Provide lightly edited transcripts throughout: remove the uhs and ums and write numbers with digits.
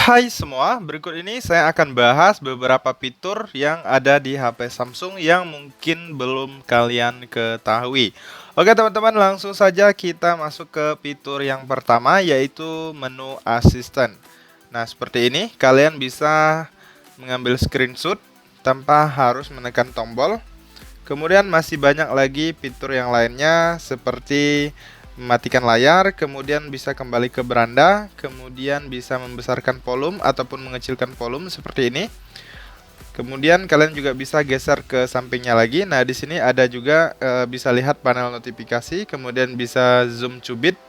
Hai semua, berikut ini saya akan bahas beberapa fitur yang ada di HP Samsung yang mungkin belum kalian ketahui. Oke teman-teman, langsung saja kita masuk ke fitur yang pertama, yaitu menu asisten. Nah, seperti ini, kalian bisa mengambil screenshot tanpa harus menekan tombol. Kemudian masih banyak lagi fitur yang lainnya seperti mematikan layar, kemudian bisa kembali ke beranda, kemudian bisa membesarkan volume ataupun mengecilkan volume seperti ini. Kemudian kalian juga bisa geser ke sampingnya lagi. Nah, di sini ada juga bisa lihat panel notifikasi, kemudian bisa zoom to bit,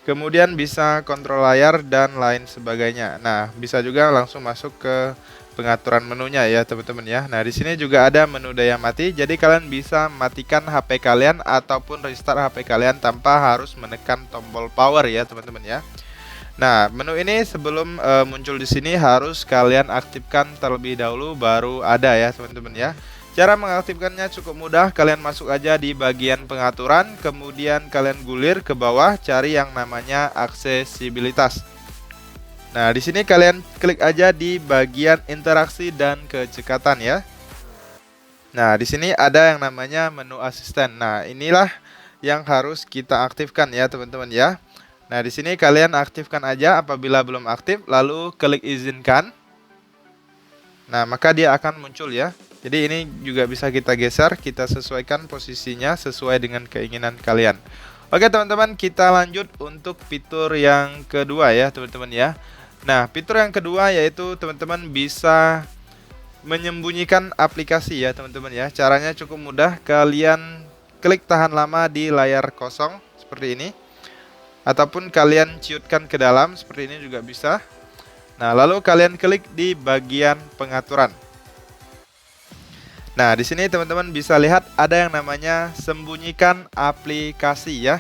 kemudian bisa kontrol layar dan lain sebagainya. Nah, bisa juga langsung masuk ke pengaturan menunya ya teman-teman ya. Nah, di sini juga ada menu daya mati. Jadi kalian bisa matikan HP kalian ataupun restart HP kalian tanpa harus menekan tombol power ya teman-teman ya. Nah, menu ini sebelum muncul di sini harus kalian aktifkan terlebih dahulu baru ada ya teman-teman ya. Cara mengaktifkannya cukup mudah, kalian masuk aja di bagian pengaturan, kemudian kalian gulir ke bawah, cari yang namanya aksesibilitas. Nah, di sini kalian klik aja di bagian interaksi dan kecekatan ya. Nah, di sini ada yang namanya menu asisten. Nah, inilah yang harus kita aktifkan ya, teman-teman ya. Nah, di sini kalian aktifkan aja apabila belum aktif, lalu klik izinkan. Nah, maka dia akan muncul ya. Jadi ini juga bisa kita geser, kita sesuaikan posisinya sesuai dengan keinginan kalian. Oke teman-teman, kita lanjut untuk fitur yang kedua ya teman-teman ya. Nah, fitur yang kedua yaitu teman-teman bisa menyembunyikan aplikasi ya teman-teman ya. Caranya cukup mudah, kalian klik tahan lama di layar kosong seperti ini. Ataupun kalian ciutkan ke dalam seperti ini juga bisa. Nah, lalu kalian klik di bagian pengaturan. Nah, di sini teman-teman bisa lihat ada yang namanya sembunyikan aplikasi ya.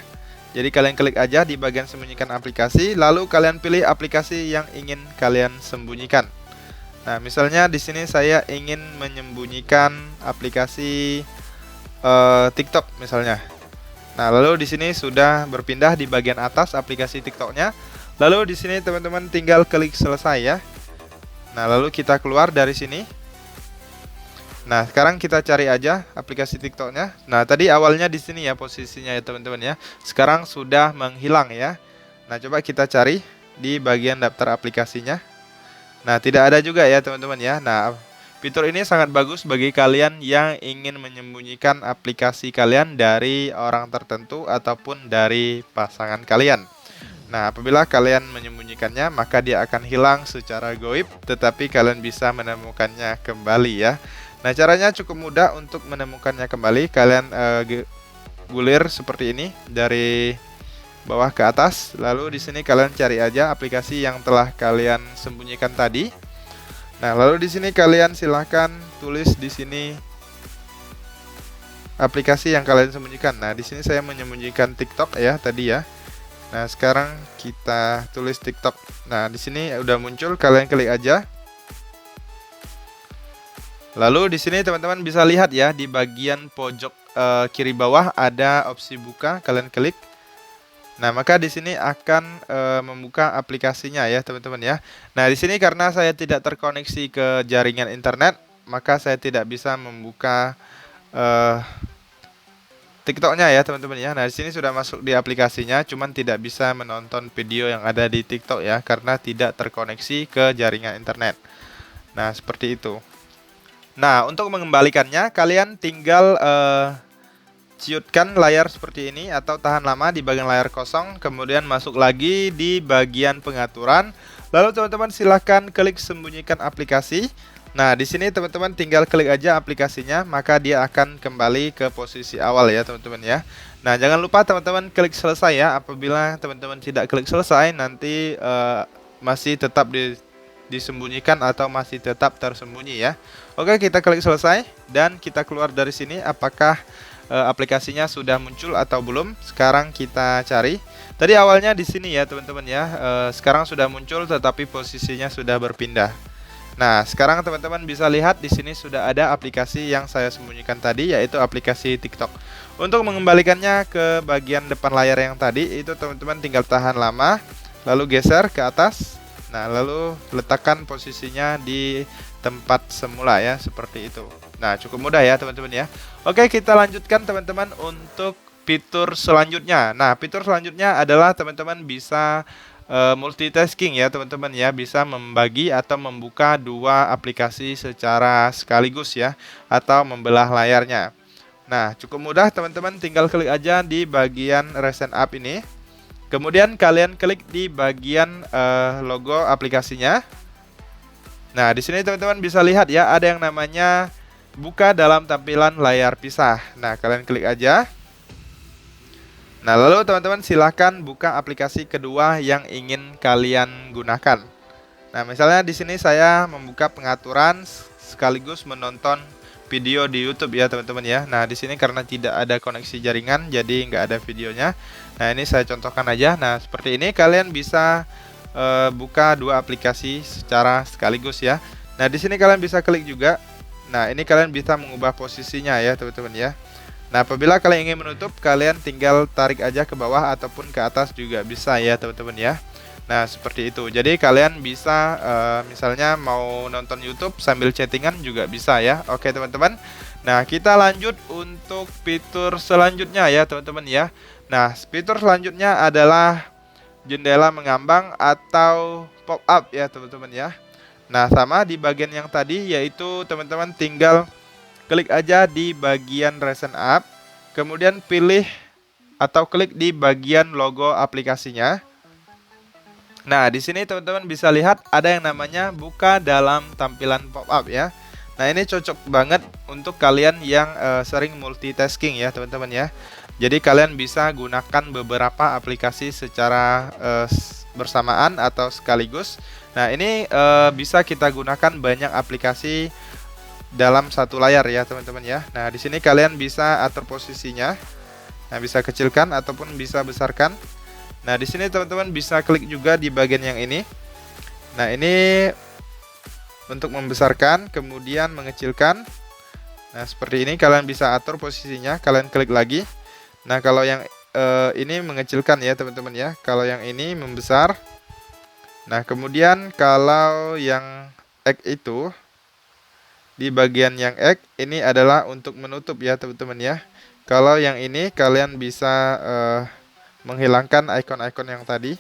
Jadi kalian klik aja di bagian sembunyikan aplikasi, lalu kalian pilih aplikasi yang ingin kalian sembunyikan. Nah, misalnya di sini saya ingin menyembunyikan aplikasi TikTok misalnya. Nah, lalu di sini sudah berpindah di bagian atas aplikasi TikToknya. Lalu di sini teman-teman tinggal klik selesai ya. Nah, lalu kita keluar dari sini. Nah, sekarang kita cari aja aplikasi TikToknya. Nah, tadi awalnya di sini ya posisinya ya teman-teman ya. Sekarang sudah menghilang ya. Nah, coba kita cari di bagian daftar aplikasinya. Nah, tidak ada juga ya teman-teman ya. Nah, fitur ini sangat bagus bagi kalian yang ingin menyembunyikan aplikasi kalian dari orang tertentu ataupun dari pasangan kalian. Nah, apabila kalian menyembunyikannya, maka dia akan hilang secara goib, tetapi kalian bisa menemukannya kembali ya. Nah, caranya cukup mudah untuk menemukannya kembali. Kalian gulir seperti ini dari bawah ke atas. Lalu di sini kalian cari aja aplikasi yang telah kalian sembunyikan tadi. Nah, lalu di sini kalian silahkan tulis di sini aplikasi yang kalian sembunyikan. Nah, di sini saya menyembunyikan TikTok ya tadi ya. Nah, sekarang kita tulis TikTok. Nah, di sini udah muncul, kalian klik aja. Lalu di sini teman-teman bisa lihat ya di bagian pojok kiri bawah ada opsi buka, kalian klik. Nah, maka di sini akan membuka aplikasinya ya teman-teman ya. Nah, di sini karena saya tidak terkoneksi ke jaringan internet, maka saya tidak bisa membuka TikToknya ya teman-teman ya. Nah, di sini sudah masuk di aplikasinya, cuman tidak bisa menonton video yang ada di TikTok ya karena tidak terkoneksi ke jaringan internet. Nah, seperti itu. Nah, untuk mengembalikannya, kalian tinggal ciutkan layar seperti ini atau tahan lama di bagian layar kosong, kemudian masuk lagi di bagian pengaturan. Lalu teman-teman silahkan klik sembunyikan aplikasi. Nah, di sini teman-teman tinggal klik aja aplikasinya, maka dia akan kembali ke posisi awal ya teman-teman ya. Nah, jangan lupa teman-teman klik selesai ya. Apabila teman-teman tidak klik selesai, nanti masih tetap disembunyikan atau masih tetap tersembunyi ya. Oke, kita klik selesai dan kita keluar dari sini. Apakah aplikasinya sudah muncul atau belum? Sekarang kita cari. Tadi awalnya di sini ya teman-teman ya. Sekarang sudah muncul tetapi posisinya sudah berpindah. Nah, sekarang teman-teman bisa lihat di sini sudah ada aplikasi yang saya sembunyikan tadi, yaitu aplikasi TikTok. Untuk mengembalikannya ke bagian depan layar yang tadi, itu teman-teman tinggal tahan lama, lalu geser ke atas. Nah, lalu letakkan posisinya di tempat semula ya, seperti itu. Nah, cukup mudah ya teman-teman ya. Oke, kita lanjutkan teman-teman untuk fitur selanjutnya. Nah, fitur selanjutnya adalah teman-teman bisa multitasking ya teman-teman ya, bisa membagi atau membuka dua aplikasi secara sekaligus ya, atau membelah layarnya. Nah, cukup mudah teman-teman, tinggal klik aja di bagian recent app ini. Kemudian kalian klik di bagian logo aplikasinya. Nah, di sini teman-teman bisa lihat ya, ada yang namanya buka dalam tampilan layar pisah. Nah, kalian klik aja. Nah, lalu teman-teman silahkan buka aplikasi kedua yang ingin kalian gunakan. Nah, misalnya di sini saya membuka pengaturan sekaligus menonton video di YouTube ya teman-teman ya. Nah, di sini karena tidak ada koneksi jaringan, jadi nggak ada videonya. Nah, ini saya contohkan aja. Nah, seperti ini kalian bisa buka dua aplikasi secara sekaligus ya. Nah, di sini kalian bisa klik juga. Nah, ini kalian bisa mengubah posisinya ya teman-teman ya. Nah, apabila kalian ingin menutup, kalian tinggal tarik aja ke bawah ataupun ke atas juga bisa ya teman-teman ya. Nah, seperti itu. Jadi kalian bisa misalnya mau nonton YouTube sambil chattingan juga bisa ya. Oke, teman-teman. Nah, kita lanjut untuk fitur selanjutnya ya, teman-teman ya. Nah, fitur selanjutnya adalah jendela mengambang atau pop-up ya, teman-teman ya. Nah, sama di bagian yang tadi, yaitu teman-teman tinggal klik aja di bagian recent app, kemudian pilih atau klik di bagian logo aplikasinya. Nah, di sini teman-teman bisa lihat ada yang namanya buka dalam tampilan pop-up ya. Nah, ini cocok banget untuk kalian yang sering multitasking ya, teman-teman ya. Jadi kalian bisa gunakan beberapa aplikasi secara bersamaan atau sekaligus. Nah, ini bisa kita gunakan banyak aplikasi dalam satu layar ya, teman-teman ya. Nah, di sini kalian bisa atur posisinya. Nah, bisa kecilkan ataupun bisa besarkan. Nah, di sini teman-teman bisa klik juga di bagian yang ini. Nah, ini untuk membesarkan, kemudian mengecilkan. Nah, seperti ini kalian bisa atur posisinya, kalian klik lagi. Nah, kalau yang ini mengecilkan ya, teman-teman ya. Kalau yang ini membesar. Nah, kemudian kalau yang X itu di bagian yang X ini adalah untuk menutup ya, teman-teman ya. Kalau yang ini kalian bisa menghilangkan icon-icon yang tadi.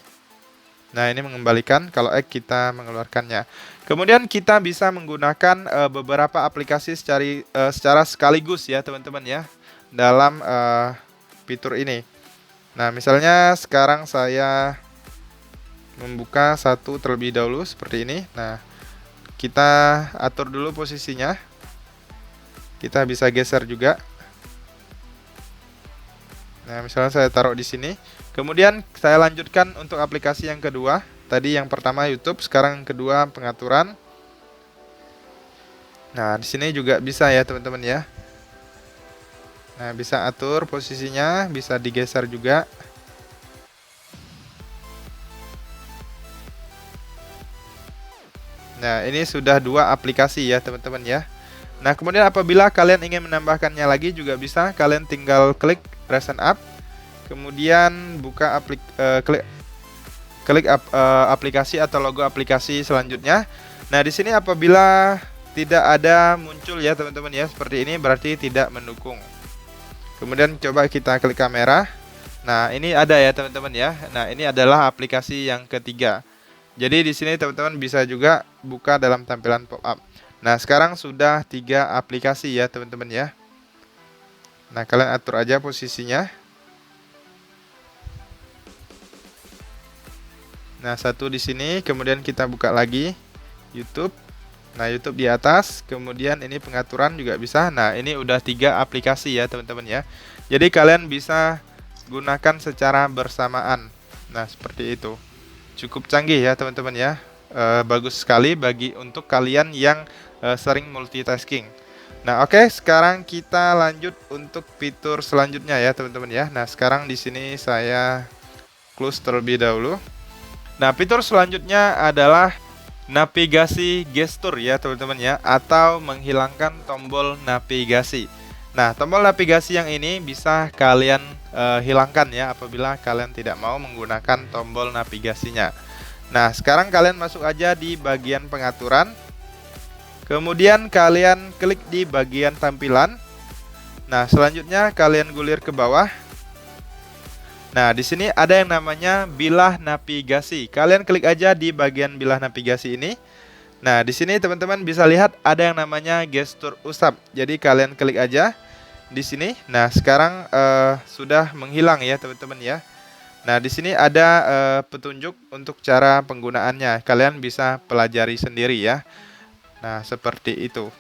Nah, ini mengembalikan, kalau X kita mengeluarkannya. Kemudian kita bisa menggunakan beberapa aplikasi secara sekaligus ya, teman-teman ya, dalam fitur ini. Nah, misalnya sekarang saya membuka satu terlebih dahulu seperti ini. Nah, kita atur dulu posisinya. Kita bisa geser juga. Nah, misalnya saya taruh di sini. Kemudian saya lanjutkan untuk aplikasi yang kedua. Tadi yang pertama YouTube, sekarang yang kedua pengaturan. Nah, di sini juga bisa ya, teman-teman ya. Nah, bisa atur posisinya, bisa digeser juga. Nah, ini sudah dua aplikasi ya, teman-teman ya. Nah, kemudian apabila kalian ingin menambahkannya lagi juga bisa. Kalian tinggal klik recent app, kemudian buka klik aplikasi atau logo aplikasi selanjutnya. Nah, di sini apabila tidak ada muncul ya, teman-teman ya, seperti ini berarti tidak mendukung. Kemudian coba kita klik kamera. Nah, ini ada ya, teman-teman ya. Nah, ini adalah aplikasi yang ketiga. Jadi di sini teman-teman bisa juga buka dalam tampilan pop-up. Nah, sekarang sudah 3 aplikasi ya, teman-teman ya. Nah, kalian atur aja posisinya. Nah, satu di sini, kemudian kita buka lagi YouTube. Nah, YouTube di atas, kemudian ini pengaturan juga bisa. Nah, ini udah 3 aplikasi ya, teman-teman ya. Jadi kalian bisa gunakan secara bersamaan. Nah, seperti itu. Cukup canggih ya, teman-teman ya. Bagus sekali untuk kalian yang sering multitasking. Nah, oke, sekarang kita lanjut untuk fitur selanjutnya ya, teman-teman ya. Nah, sekarang di sini saya close terlebih dahulu. Nah, fitur selanjutnya adalah navigasi gestur ya, teman-teman ya, atau menghilangkan tombol navigasi. Nah, tombol navigasi yang ini bisa kalian hilangkan ya apabila kalian tidak mau menggunakan tombol navigasinya. Nah, sekarang kalian masuk aja di bagian pengaturan. Kemudian kalian klik di bagian tampilan. Nah, selanjutnya kalian gulir ke bawah. Nah, di sini ada yang namanya bilah navigasi. Kalian klik aja di bagian bilah navigasi ini. Nah, di sini teman-teman bisa lihat ada yang namanya gestur usap. Jadi kalian klik aja di sini. Nah, sekarang sudah menghilang ya, teman-teman ya. Nah, di sini ada petunjuk untuk cara penggunaannya. Kalian bisa pelajari sendiri ya. Nah, seperti itu.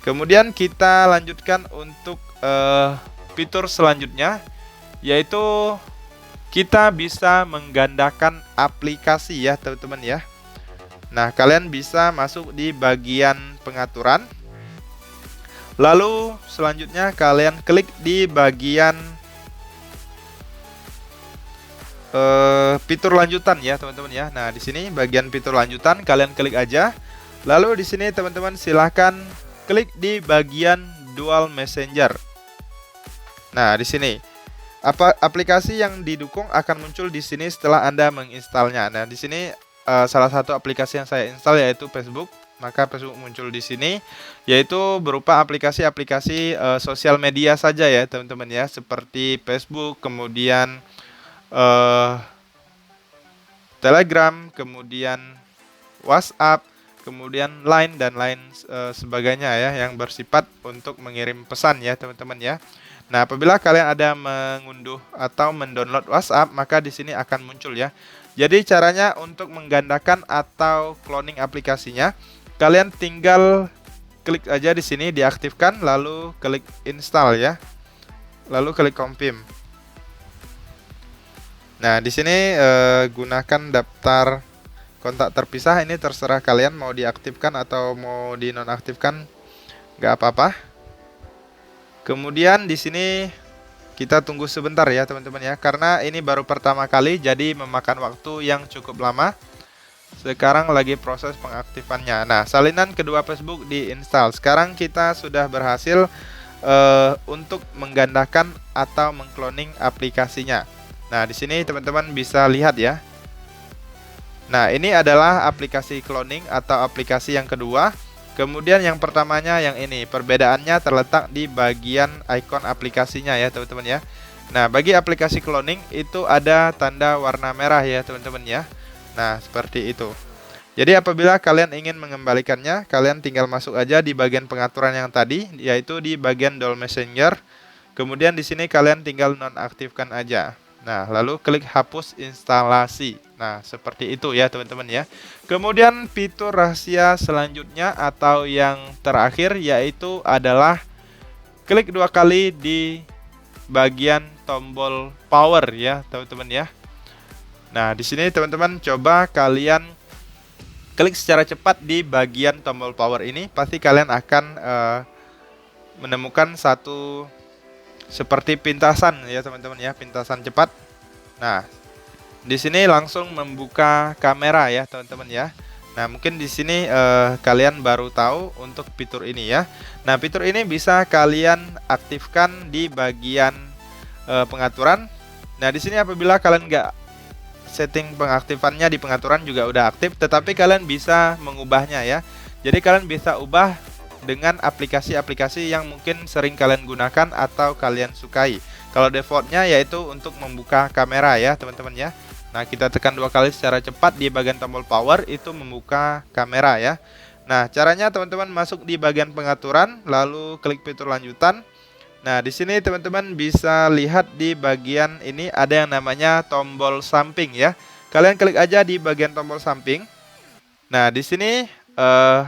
Kemudian kita lanjutkan untuk fitur selanjutnya, yaitu kita bisa menggandakan aplikasi ya, teman-teman ya. Nah, kalian bisa masuk di bagian pengaturan. Lalu selanjutnya kalian klik di bagian fitur lanjutan ya, teman-teman ya. Nah, di sini bagian fitur lanjutan kalian klik aja. Lalu di sini teman-teman silahkan klik di bagian dual messenger. Nah, di sini aplikasi yang didukung akan muncul di sini setelah Anda menginstalnya. Nah, di sini salah satu aplikasi yang saya install yaitu Facebook. Maka Facebook muncul di sini, yaitu berupa aplikasi-aplikasi sosial media saja ya, teman-teman ya, seperti Facebook, kemudian Telegram, kemudian WhatsApp, kemudian Line dan lain sebagainya ya, yang bersifat untuk mengirim pesan ya, teman-teman ya. Nah, apabila kalian ada mengunduh atau mendownload WhatsApp, maka di sini akan muncul ya. Jadi caranya untuk menggandakan atau cloning aplikasinya, kalian tinggal klik aja di sini diaktifkan, lalu klik install ya. Lalu klik confirm. Nah, di sini gunakan daftar kontak terpisah. Ini terserah kalian mau diaktifkan atau mau dinonaktifkan, nggak apa-apa. Kemudian di sini kita tunggu sebentar ya, teman-teman ya, karena ini baru pertama kali, jadi memakan waktu yang cukup lama. Sekarang lagi proses pengaktifannya. Nah, salinan kedua Facebook diinstal. Sekarang kita sudah berhasil untuk menggandakan atau mengcloning aplikasinya. Nah, di sini teman-teman bisa lihat ya. Nah, ini adalah aplikasi cloning atau aplikasi yang kedua. Kemudian yang pertamanya yang ini, perbedaannya terletak di bagian icon aplikasinya ya, teman-teman ya. Nah, bagi aplikasi cloning itu ada tanda warna merah ya, teman-teman ya. Nah, seperti itu. Jadi apabila kalian ingin mengembalikannya, kalian tinggal masuk aja di bagian pengaturan yang tadi, yaitu di bagian dual messenger. Kemudian di sini kalian tinggal nonaktifkan aja. Nah, lalu klik hapus instalasi. Nah, seperti itu ya, teman-teman ya. Kemudian fitur rahasia selanjutnya atau yang terakhir yaitu adalah klik 2 kali di bagian tombol power ya, teman-teman ya. Nah, di sini teman-teman coba kalian klik secara cepat di bagian tombol power ini, pasti kalian akan menemukan satu seperti pintasan ya, teman-teman ya, pintasan cepat. Nah, di sini langsung membuka kamera ya, teman-teman ya. Nah, mungkin di sini kalian baru tahu untuk fitur ini ya. Nah, fitur ini bisa kalian aktifkan di bagian pengaturan. Nah, di sini apabila kalian nggak setting pengaktifannya di pengaturan juga udah aktif, tetapi kalian bisa mengubahnya ya. Jadi kalian bisa ubah dengan aplikasi-aplikasi yang mungkin sering kalian gunakan atau kalian sukai. Kalau defaultnya yaitu untuk membuka kamera ya, teman-teman ya. Nah, kita tekan 2 kali secara cepat di bagian tombol power, itu membuka kamera ya. Nah, caranya teman-teman masuk di bagian pengaturan, lalu klik fitur lanjutan. Nah, di sini teman-teman bisa lihat di bagian ini ada yang namanya tombol samping ya. Kalian klik aja di bagian tombol samping. Nah, di sini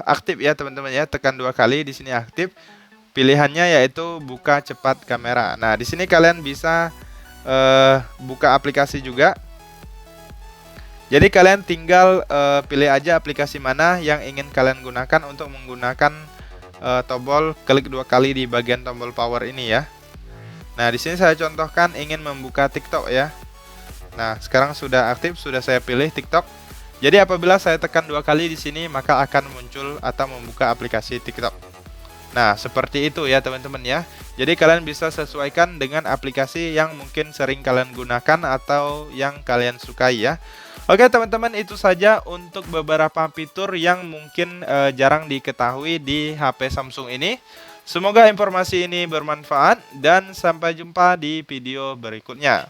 aktif ya, teman-teman ya. Tekan 2 kali, di sini aktif. Pilihannya yaitu buka cepat kamera. Nah, di sini kalian bisa buka aplikasi juga. Jadi kalian tinggal pilih aja aplikasi mana yang ingin kalian gunakan untuk menggunakan tombol klik 2 kali di bagian tombol power ini ya. Nah, di sini saya contohkan ingin membuka TikTok ya. Nah, sekarang sudah aktif, sudah saya pilih TikTok. Jadi apabila saya tekan 2 kali di sini, maka akan muncul atau membuka aplikasi TikTok. Nah, seperti itu ya teman-teman ya. Jadi kalian bisa sesuaikan dengan aplikasi yang mungkin sering kalian gunakan atau yang kalian sukai ya. Oke teman-teman, itu saja untuk beberapa fitur yang mungkin jarang diketahui di HP Samsung ini. Semoga informasi ini bermanfaat dan sampai jumpa di video berikutnya.